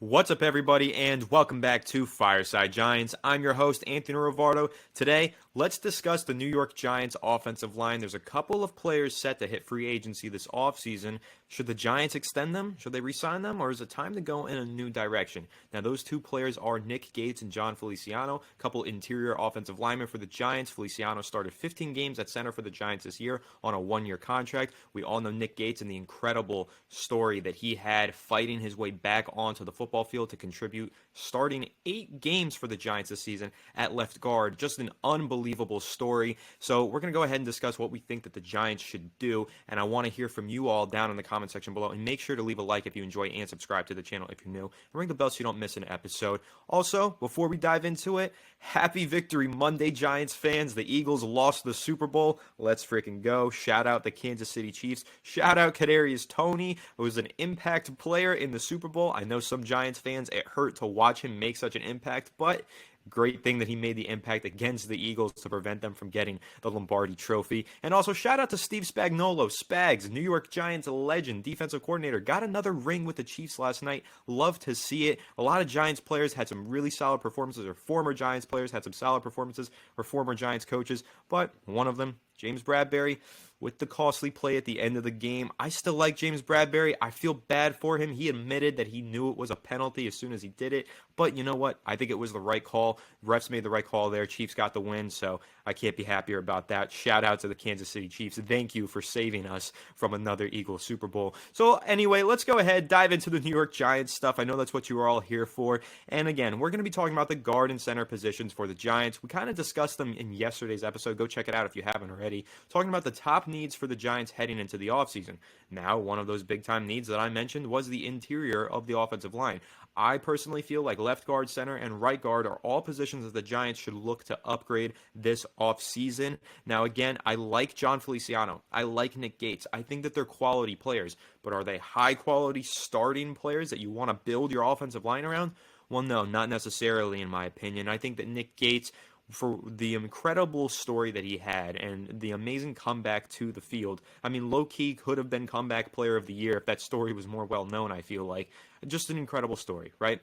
What's up, everybody, and welcome back to Fireside Giants. I'm your host, Anthony Rivardo. Today, let's discuss the New York Giants offensive line. There's a couple of players set to hit free agency this offseason. Should the Giants extend them? Should they re-sign them? Or is it time to go in a new direction? Now, those two players are Nick Gates and Jon Feliciano, a couple interior offensive linemen for the Giants. Feliciano started 15 games at center for the Giants this year on a one-year contract. We all know Nick Gates and the incredible story that he had fighting his way back onto the football field to contribute, starting 8 games for the Giants this season at left guard. Just an unbelievable story. So we're going to go ahead and discuss what we think that the Giants should do, and I want to hear from you all down in the comment section below, and make sure to leave a like if you enjoy and subscribe to the channel if you're new, and ring the bell so you don't miss an episode. Also, before we dive into it, happy Victory Monday, Giants fans. The Eagles lost the Super Bowl. Let's freaking go. Shout out the Kansas City Chiefs. Shout out Kadarius Toney, who was an impact player in the Super Bowl. I know some Giants fans, it hurt to watch him make such an impact, but great thing that he made the impact against the Eagles to prevent them from getting the Lombardi Trophy. And also shout out to Steve Spagnuolo, Spags, New York Giants legend, defensive coordinator. Got another ring with the Chiefs last night. Love to see it. A lot of Giants players had some really solid performances, or former Giants players had some solid performances, or former Giants coaches, but one of them, James Bradberry, with the costly play at the end of the game. I still like James Bradberry. I feel bad for him. He admitted that he knew it was a penalty as soon as he did it. But you know what? I think it was the right call. Refs made the right call there. Chiefs got the win, so I can't be happier about that. Shout out to the Kansas City Chiefs. Thank you for saving us from another Eagles Super Bowl. So anyway, let's go ahead, dive into the New York Giants stuff. I know that's what you were all here for. And again, we're going to be talking about the guard and center positions for the Giants. We kind of discussed them in yesterday's episode. Go check it out if you haven't already. Talking about the top needs for the Giants heading into the offseason. Now, one of those big-time needs that I mentioned was the interior of the offensive line. I personally feel like left guard, center, and right guard are all positions that the Giants should look to upgrade this offseason. Now, again, I like Jon Feliciano. I like Nick Gates. I think that they're quality players, but are they high-quality starting players that you want to build your offensive line around? Well, no, not necessarily, in my opinion. I think that Nick Gates, for the incredible story that he had and the amazing comeback to the field. I mean, low-key could have been comeback player of the year if that story was more well-known, I feel like. Just an incredible story, right?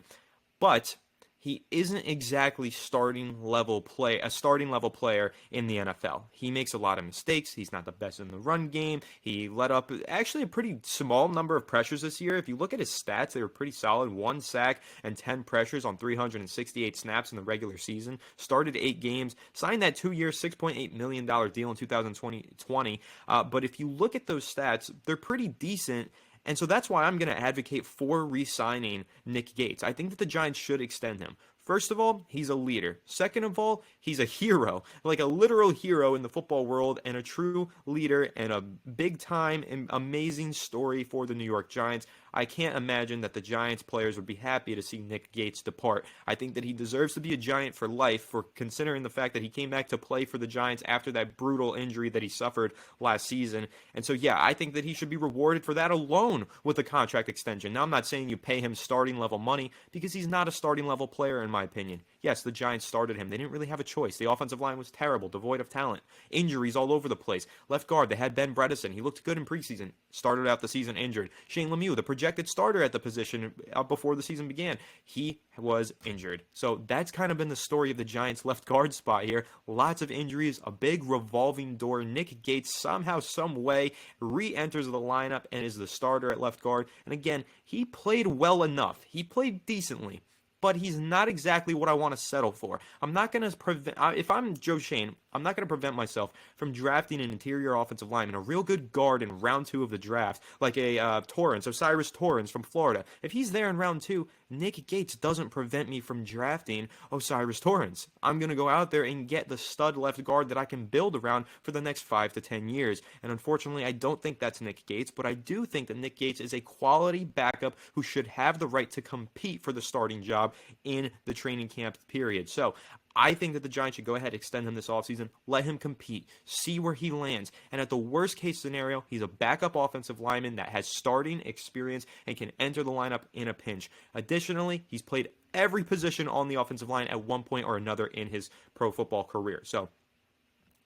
But he isn't exactly a starting level player in the NFL. He makes a lot of mistakes. He's not the best in the run game. He let up actually a pretty small number of pressures this year. If you look at his stats, they were pretty solid. 1 sack and 10 pressures on 368 snaps in the regular season. Started 8 games. Signed that 2-year, $6.8 million deal in 2020. But if you look at those stats, they're pretty decent. And so that's why I'm going to advocate for re-signing Nick Gates. I think that the Giants should extend him. First of all, he's a leader. Second of all, he's a hero, like a literal hero in the football world, and a true leader and a big-time and amazing story for the New York Giants. I can't imagine that the Giants players would be happy to see Nick Gates depart. I think that he deserves to be a Giant for life, for considering the fact that he came back to play for the Giants after that brutal injury that he suffered last season. And so, yeah, I think that he should be rewarded for that alone with a contract extension. Now, I'm not saying you pay him starting level money, because he's not a starting level player in my opinion. Yes, the Giants started him. They didn't really have a choice. The offensive line was terrible, devoid of talent. Injuries all over the place. Left guard, they had Ben Bredeson. He looked good in preseason. Started out the season injured. Shane Lemieux, the projected starter at the position before the season began, he was injured. So that's kind of been the story of the Giants' left guard spot here. Lots of injuries, a big revolving door. Nick Gates somehow, some way, re-enters the lineup and is the starter at left guard. And again, he played well enough. He played decently, but he's not exactly what I want to settle for. I'm not going to prevent, if I'm Joe Schoen, I'm not going to prevent myself from drafting an interior offensive lineman, a real good guard in round 2 of the draft, like a Torrance, Osiris Torrance from Florida. If he's there in round 2, Nick Gates doesn't prevent me from drafting Osiris Torrance. I'm going to go out there and get the stud left guard that I can build around for the next 5 to 10 years. And unfortunately, I don't think that's Nick Gates, but I do think that Nick Gates is a quality backup who should have the right to compete for the starting job in the training camp period. So I think that the Giants should go ahead and extend him this offseason, let him compete, see where he lands, and at the worst case scenario, he's a backup offensive lineman that has starting experience and can enter the lineup in a pinch. Additionally, he's played every position on the offensive line at one point or another in his pro football career. So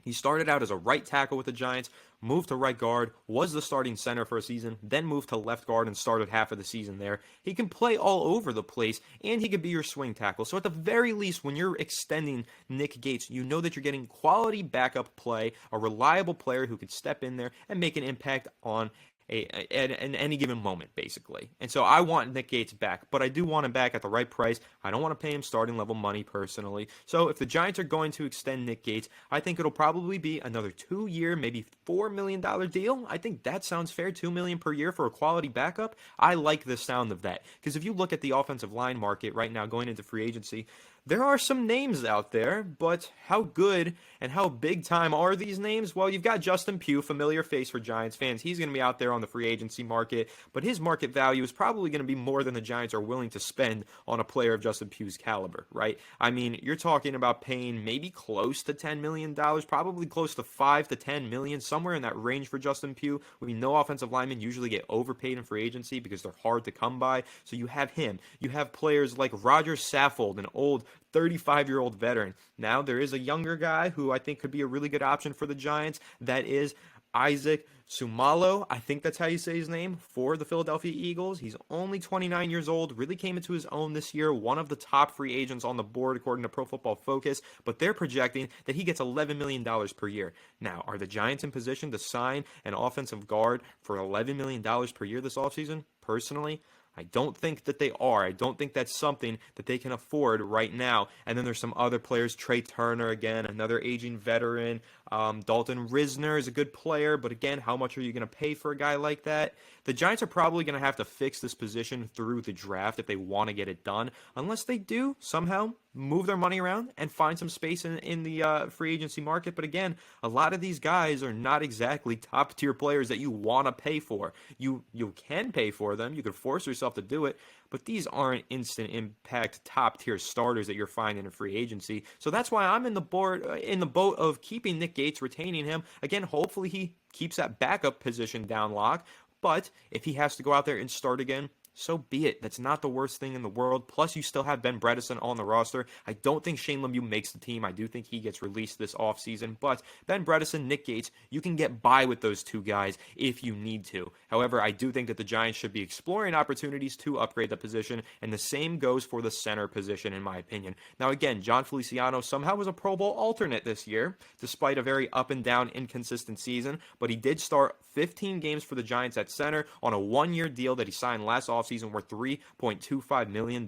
He started out as a right tackle with the Giants, moved to right guard, was the starting center for a season, then moved to left guard and started half of the season there. He can play all over the place, and he could be your swing tackle. So at the very least, when you're extending Nick Gates, you know that you're getting quality backup play, a reliable player who could step in there and make an impact on at any given moment, basically. And so I want Nick Gates back, but I do want him back at the right price. I don't want to pay him starting level money personally. So if the Giants are going to extend Nick Gates, I think it'll probably be another 2-year, maybe $4 million deal. I think that sounds fair, $2 million per year for a quality backup. I like the sound of that, because if you look at the offensive line market right now going into free agency, there are some names out there, but how good and how big time are these names? Well, you've got Justin Pugh, familiar face for Giants fans. He's going to be out there on the free agency market, but his market value is probably going to be more than the Giants are willing to spend on a player of Justin Pugh's caliber, right? I mean, you're talking about paying maybe close to $10 million, probably close to $5 to $10 million, somewhere in that range for Justin Pugh. We know offensive linemen usually get overpaid in free agency because they're hard to come by. So you have him. You have players like Roger Saffold, an old 35-year-old veteran. Now there is a younger guy who I think could be a really good option for the Giants. That is Isaac Sumalo. I think that's how you say his name, for the Philadelphia Eagles. He's only 29 years old, really came into his own this year, one of the top free agents on the board according to Pro Football Focus, but they're projecting that he gets $11 million per year. Now, are the Giants in position to sign an offensive guard for $11 million per year this offseason? Personally, I don't think that they are. I don't think that's something that they can afford right now. And then there's some other players. Trey Turner, again, another aging veteran. Dalton Risner is a good player, but again, how much are you going to pay for a guy like that? The Giants are probably going to have to fix this position through the draft if they want to get it done, unless they do somehow move their money around and find some space in the free agency market. But again, a lot of these guys are not exactly top tier players that you want to pay for. You can pay for them. You could force yourself to do it, but these aren't instant impact top tier starters that you're finding in free agency. So that's why I'm in the boat of keeping Nick Gates, retaining him. Again, hopefully he keeps that backup position down lock. But if he has to go out there and start again, so be it. That's not the worst thing in the world. Plus, you still have Ben Bredeson on the roster. I don't think Shane Lemieux makes the team. I do think he gets released this offseason. But Ben Bredeson, Nick Gates, you can get by with those two guys if you need to. However, I do think that the Giants should be exploring opportunities to upgrade the position, and the same goes for the center position, in my opinion. Now, again, Jon Feliciano somehow was a Pro Bowl alternate this year, despite a very up and down, inconsistent season. But he did start 15 games for the Giants at center on a one-year deal that he signed last offseason worth $3.25 million.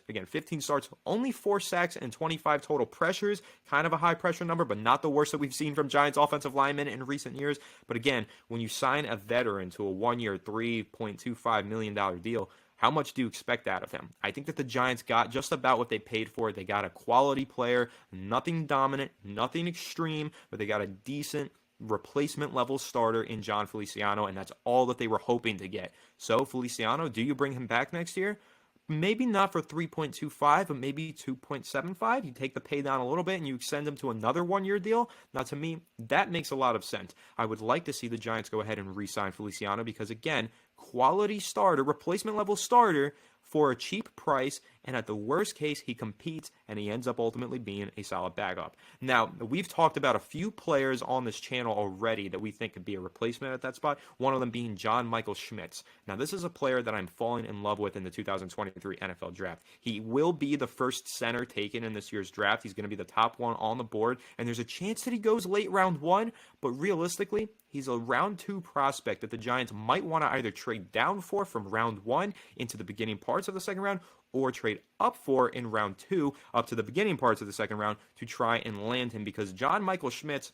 Again, 15 starts, only 4 sacks, and 25 total pressures. Kind of a high pressure number, but not the worst that we've seen from Giants offensive linemen in recent years. But again, when you sign a veteran to a one-year $3.25 million deal, how much do you expect out of him? I think that the Giants got just about what they paid for. They got a quality player, nothing dominant, nothing extreme, but they got a decent replacement level starter in Jon Feliciano, and that's all that they were hoping to get. So Feliciano, do you bring him back next year? Maybe not for 3.25, but maybe 2.75. You take the pay down a little bit and you extend him to another one-year deal. Now, to me, that makes a lot of sense. I would like to see the Giants go ahead and re-sign Feliciano because, again, quality starter, replacement level starter for a cheap price, and at the worst case, he competes and he ends up ultimately being a solid backup. Now, we've talked about a few players on this channel already that we think could be a replacement at that spot, one of them being John Michael Schmitz. Now, this is a player that I'm falling in love with in the 2023 NFL Draft. He will be the first center taken in this year's draft. He's going to be the top one on the board, and there's a chance that he goes late round 1, but realistically, he's a round 2 prospect that the Giants might want to either trade down for from round 1 into the beginning parts of the second round, or trade up for in round 2 up to the beginning parts of the second round to try and land him, because John Michael Schmitz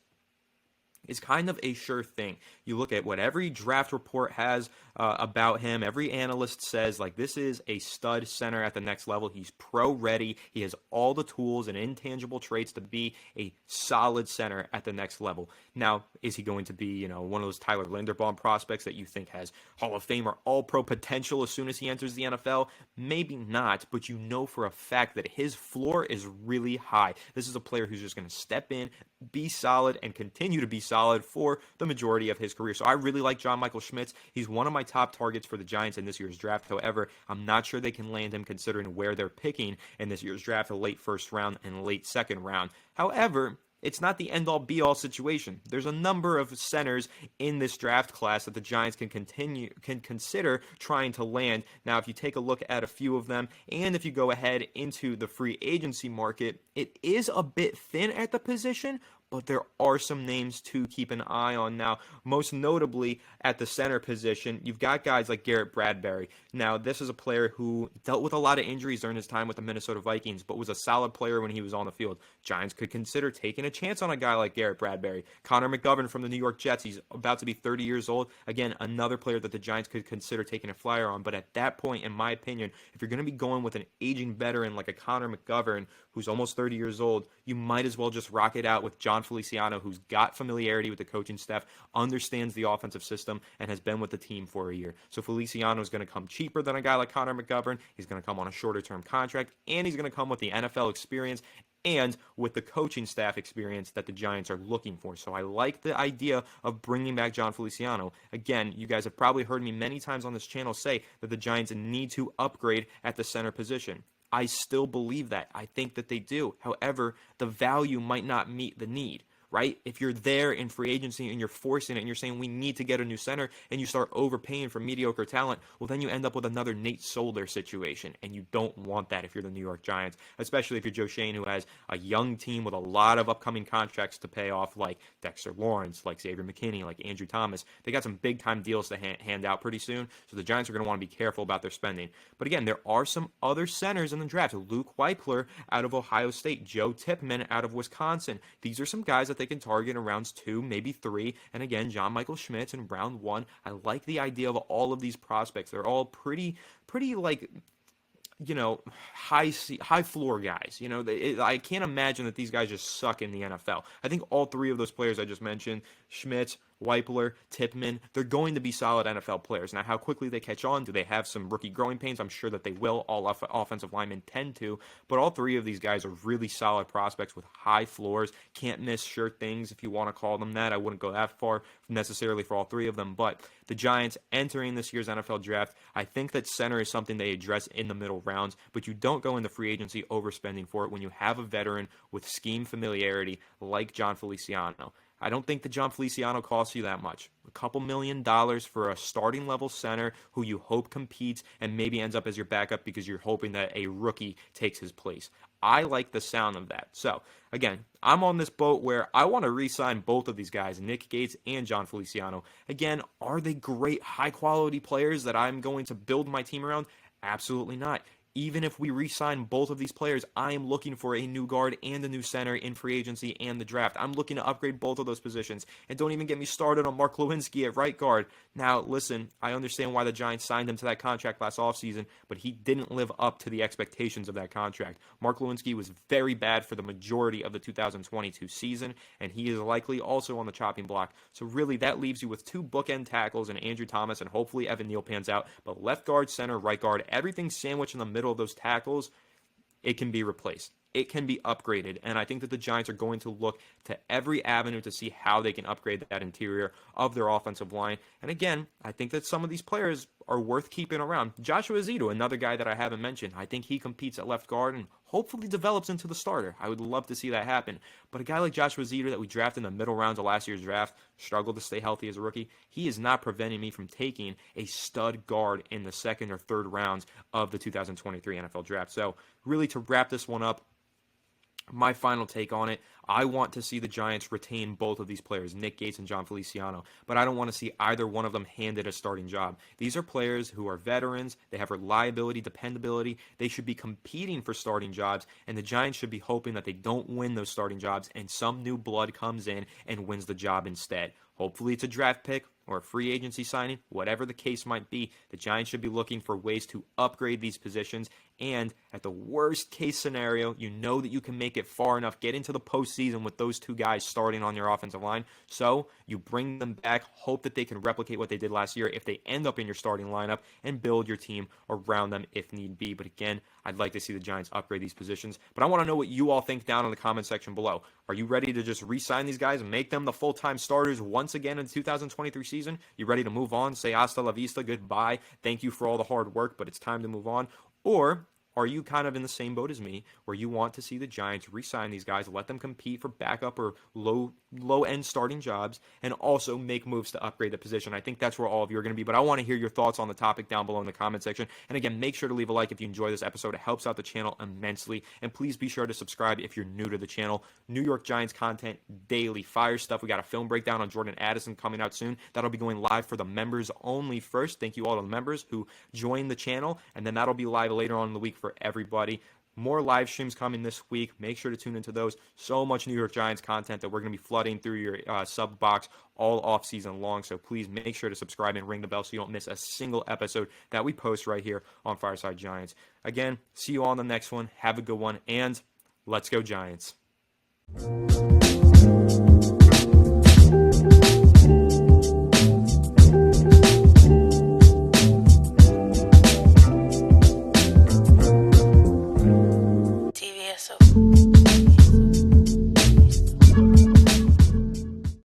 is kind of a sure thing. You look at what every draft report has about him. Every analyst says, like, this is a stud center at the next level. He's pro ready. He has all the tools and intangible traits to be a solid center at the next level. Now, is he going to be, one of those Tyler Linderbaum prospects that you think has Hall of Fame or All-Pro potential as soon as he enters the NFL? Maybe not, but you know for a fact that his floor is really high. This is a player who's just going to step in, be solid, and continue to be solid for the majority of his career. So I really like John Michael Schmitz. He's one of my top targets for the Giants in this year's draft. However, I'm not sure they can land him considering where they're picking in this year's draft, a late first round and late second round. However, it's not the end-all be-all situation. There's a number of centers in this draft class that the Giants can consider trying to land. Now, if you take a look at a few of them, and if you go ahead into the free agency market, it is a bit thin at the position, but there are some names to keep an eye on now. Most notably at the center position, you've got guys like Garrett Bradbury. Now, this is a player who dealt with a lot of injuries during his time with the Minnesota Vikings, but was a solid player when he was on the field. Giants could consider taking a chance on a guy like Garrett Bradbury. Connor McGovern from the New York Jets, he's about to be 30 years old. Again, another player that the Giants could consider taking a flyer on, but at that point, in my opinion, if you're going to be going with an aging veteran like a Connor McGovern, who's almost 30 years old, you might as well just rock it out with Jon Feliciano, who's got familiarity with the coaching staff, understands the offensive system, and has been with the team for a year. So Feliciano is going to come cheaper than a guy like Connor McGovern. He's going to come on a shorter-term contract, and he's going to come with the NFL experience and with the coaching staff experience that the Giants are looking for. So I like the idea of bringing back Jon Feliciano. Again, you guys have probably heard me many times on this channel say that the Giants need to upgrade at the center position. I still believe that. I think that they do. However, the value might not meet the need. Right? If you're there in free agency and you're forcing it and you're saying we need to get a new center and you start overpaying for mediocre talent, well, then you end up with another Nate Solder situation, and you don't want that if you're the New York Giants, especially if you're Joe Schoen, who has a young team with a lot of upcoming contracts to pay off, like Dexter Lawrence, like Xavier McKinney, like Andrew Thomas. They got some big-time deals to hand out pretty soon, so the Giants are going to want to be careful about their spending. But again, there are some other centers in the draft. Luke Weipler out of Ohio State, Joe Tippmann out of Wisconsin. These are some guys that they can target in rounds 2, maybe 3, and again, John Michael Schmitz in round 1. I like the idea of all of these prospects. They're all pretty like, high floor guys. I can't imagine that these guys just suck in the NFL. I think all 3 of those players I just mentioned, Schmitz, Weipler, Tippmann, they're going to be solid NFL players. Now, how quickly they catch on, do they have some rookie growing pains? I'm sure that they will. All offensive linemen tend to, but all 3 of these guys are really solid prospects with high floors, can't miss sure things, if you want to call them that. I wouldn't go that far necessarily for all 3 of them, but the Giants entering this year's NFL draft, I think that center is something they address in the middle rounds, but you don't go into free agency overspending for it when you have a veteran with scheme familiarity like Jon Feliciano. I don't think that Jon Feliciano costs you that much. A couple $1 million for a starting level center who you hope competes and maybe ends up as your backup because you're hoping that a rookie takes his place. I like the sound of that. So, again, I'm on this boat where I want to re-sign both of these guys, Nick Gates and Jon Feliciano. Again, are they great, high-quality players that I'm going to build my team around? Absolutely not. Even if we re-sign both of these players, I am looking for a new guard and a new center in free agency and the draft. I'm looking to upgrade both of those positions. And don't even get me started on Mark Lewinsky at right guard. Now, listen, I understand why the Giants signed him to that contract last offseason, but he didn't live up to the expectations of that contract. Mark Lewinsky was very bad for the majority of the 2022 season, and he is likely also on the chopping block. So really, that leaves you with 2 bookend tackles and Andrew Thomas, and hopefully Evan Neal pans out. But left guard, center, right guard, everything sandwiched in the middle of those tackles, it can be replaced. It can be upgraded, and I think that the Giants are going to look to every avenue to see how they can upgrade that interior of their offensive line. And again, I think that some of these players are worth keeping around. Joshua Zito, another guy that I haven't mentioned. I think he competes at left guard and hopefully develops into the starter. I would love to see that happen. But a guy like Joshua Zito that we drafted in the middle rounds of last year's draft, struggled to stay healthy as a rookie, he is not preventing me from taking a stud guard in the 2nd or 3rd rounds of the 2023 NFL draft. So really, to wrap this one up, my final take on it, I want to see the Giants retain both of these players, Nick Gates and Jon Feliciano, but I don't want to see either one of them handed a starting job. These are players who are veterans, they have reliability, dependability, they should be competing for starting jobs, and the Giants should be hoping that they don't win those starting jobs and some new blood comes in and wins the job instead. Hopefully it's a draft pick or a free agency signing, whatever the case might be, the Giants should be looking for ways to upgrade these positions. And at the worst case scenario, you know that you can make it far enough, get into the postseason with those 2 guys starting on your offensive line. So you bring them back, hope that they can replicate what they did last year if they end up in your starting lineup, and build your team around them if need be. But again, I'd like to see the Giants upgrade these positions. But I want to know what you all think down in the comment section below. Are you ready to just re-sign these guys and make them the full-time starters once again in the 2023 season? You ready to move on? Say hasta la vista, goodbye. Thank you for all the hard work, but it's time to move on. Or are you kind of in the same boat as me where you want to see the Giants re-sign these guys, let them compete for backup or low-end starting jobs, and also make moves to upgrade the position? I think that's where all of you are going to be, but I want to hear your thoughts on the topic down below in the comment section. And again, make sure to leave a like if you enjoy this episode. It helps out the channel immensely. And please be sure to subscribe if you're new to the channel. New York Giants content daily, fire stuff. We got a film breakdown on Jordan Addison coming out soon. That'll be going live for the members only first. Thank you all to the members who joined the channel, and then that'll be live later on in the week for everybody. More live streams coming this week. Make sure to tune into those. So much New York Giants content that we're going to be flooding through your sub box all off season long. So please make sure to subscribe and ring the bell so you don't miss a single episode that we post right here on Fireside Giants. Again, see you all on the next one. Have a good one, and let's go Giants.